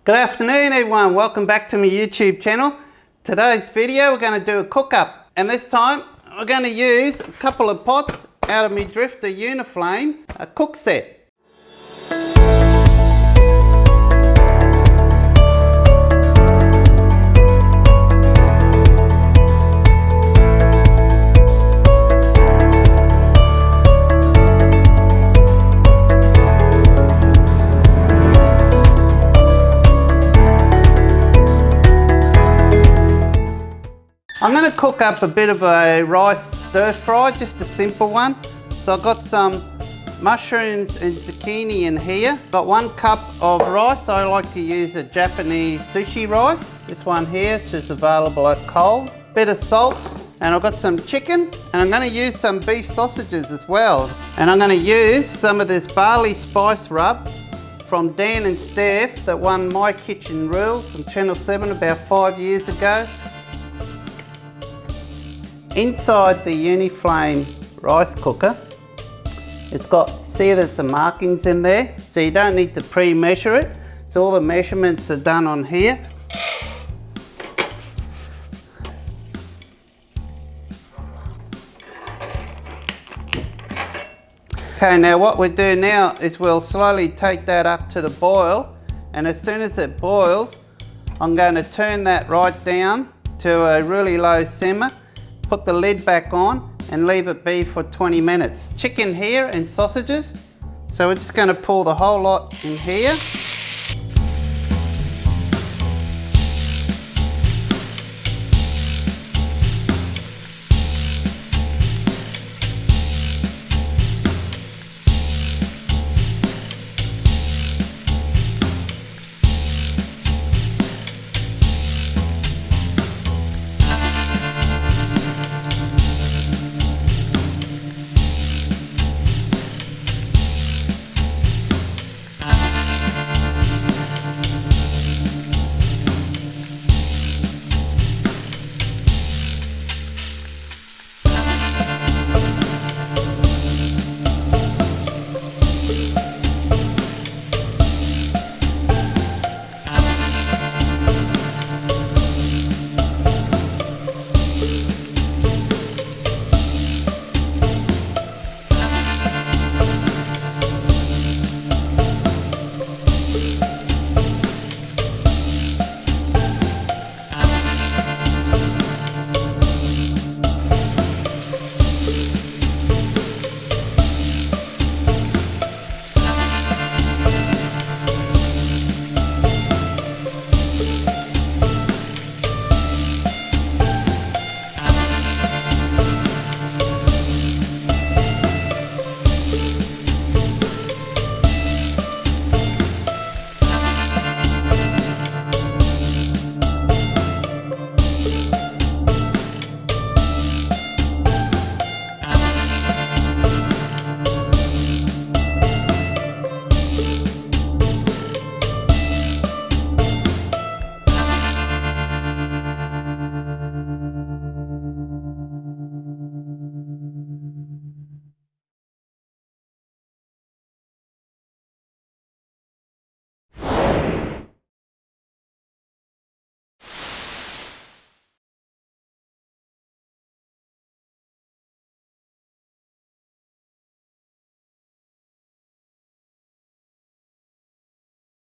Good afternoon everyone, welcome back to my YouTube channel. Today's video we're going to do a cook up, and this time we're going to use a couple of pots out of my Drifter Uniflame, a cook set. I'm going to cook up a bit of a rice stir fry, just a simple one. So I've got some mushrooms and zucchini in here. Got 1 cup of rice. I like to use a Japanese sushi rice. This one here, which is available at Coles. Bit of salt, and I've got some chicken, and I'm going to use some beef sausages as well. And I'm going to use some of this barley spice rub from Dan and Steph that won My Kitchen Rules on Channel 7 about 5 years ago. Inside the Uniflame rice cooker, it's got, see there's some markings in there, so you don't need to pre-measure it. So all the measurements are done on here. Okay, now what we do now is we'll slowly take that up to the boil, and as soon as it boils, I'm going to turn that right down to a really low simmer. Put the lid back on and leave it be for 20 minutes. Chicken here and sausages. So we're just going to pour the whole lot in here.